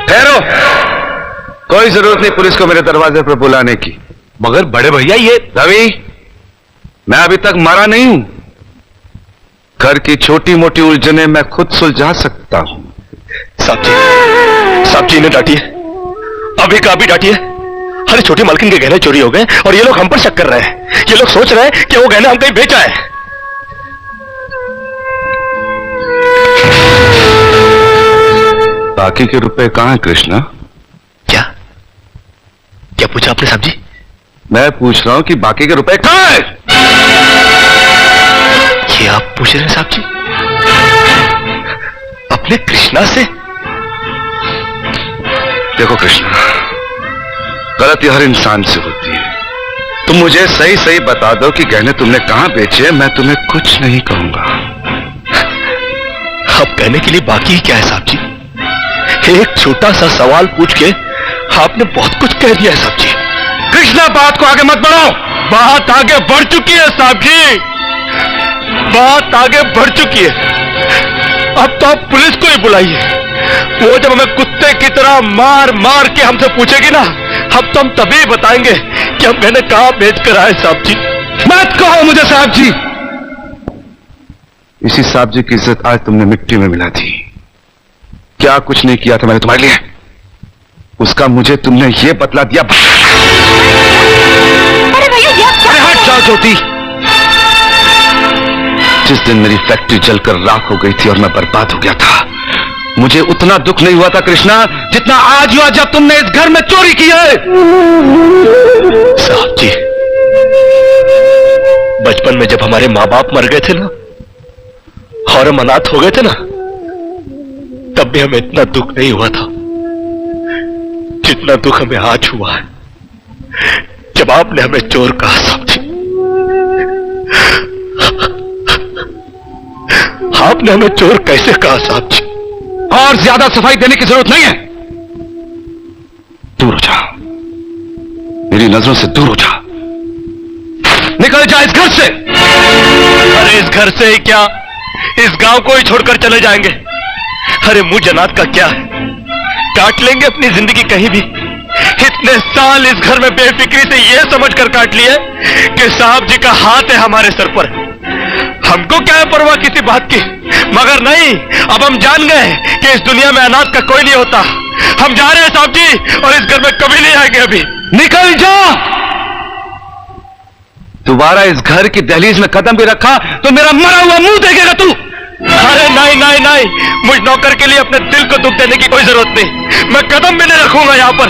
ठहरो, कोई जरूरत नहीं पुलिस को मेरे दरवाजे पर बुलाने की। मगर बड़े भैया ये रवि, मैं अभी तक मरा नहीं हूं। घर की छोटी मोटी उलझने मैं खुद सुलझा सकता हूं। साहब जी ने डांटी है, अभी का भी डांटी है। अरे छोटी मालकिन के गहने चोरी हो गए और ये लोग हम पर शक कर रहे हैं। ये लोग सोच रहे हैं कि वो गहने हम कहीं बेचा है। बाकी के रुपए कहां हैं कृष्णा? क्या क्या पूछा आपने साहब जी? मैं पूछ रहा हूं कि बाकी के रुपए कहां हैं? ये आप पूछ रहे हैं साहब जी अपने कृष्णा से? देखो कृष्णा, गलती हर इंसान से होती है। तुम मुझे सही सही बता दो कि गहने तुमने कहां बेचे, मैं तुम्हें कुछ नहीं कहूंगा। अब कहने के लिए बाकी ही क्या है साहब जी? एक छोटा सा सवाल पूछ के आपने बहुत कुछ कह दिया है साहब जी। कृष्णा, बात को आगे मत बढ़ाओ। बात आगे बढ़ चुकी है साहब जी, बात आगे बढ़ चुकी है। अब तो आप पुलिस को ही बुलाइए। वो जब हमें कुत्ते की तरह मार मार के हमसे पूछेगी ना, अब तो हम तभी बताएंगे कि हम गहने कहां बेच कर आए साहब जी। मत कहो मुझे साहब जी। इसी साहब जी की इज्जत आज तुमने मिट्टी में मिला दी। क्या कुछ नहीं किया था मैंने तुम्हारे लिए, उसका मुझे तुमने ये बतला दिया। अरे भैया ये अरे हट जाओ ज्योति। जिस दिन मेरी फैक्ट्री जलकर राख हो गई थी और मैं बर्बाद हो गया था, मुझे उतना दुख नहीं हुआ था कृष्णा जितना आज हुआ जब तुमने इस घर में चोरी की है। साहब जी, बचपन में जब हमारे माँ बाप मर गए थे ना और हम अनाथ हो गए थे ना, तब भी हमें इतना दुख नहीं हुआ था जितना दुख हमें आज हुआ है जब आपने हमें चोर कहा साहब जी। आपने हमें चोर कैसे कहा साहब जी? और ज्यादा सफाई देने की जरूरत नहीं है। दूर हो जा, मेरी नजरों से दूर हो जा। निकल जा इस घर से। अरे इस घर से ही क्या, इस गांव को ही छोड़कर चले जाएंगे। अरे मुझ अनाथ का क्या है, काट लेंगे अपनी जिंदगी कहीं भी। इतने साल इस घर में बेफिक्री से यह समझकर काट लिए कि साहब जी का हाथ है हमारे सर पर। हमको क्या है परवाह किसी बात की, मगर नहीं, अब हम जान गए कि इस दुनिया में अनाथ का कोई नहीं होता। हम जा रहे हैं साहब जी और इस घर में कभी नहीं आएंगे। अभी निकल जा। दोबारा इस घर की दहलीज में कदम भी रखा तो मेरा मरा हुआ मुंह देखेगा तू। अरे नहीं नहीं नहीं, मुझ नौकर के लिए अपने दिल को दुख देने की कोई जरूरत नहीं। मैं कदम भी नहीं रखूंगा यहां पर।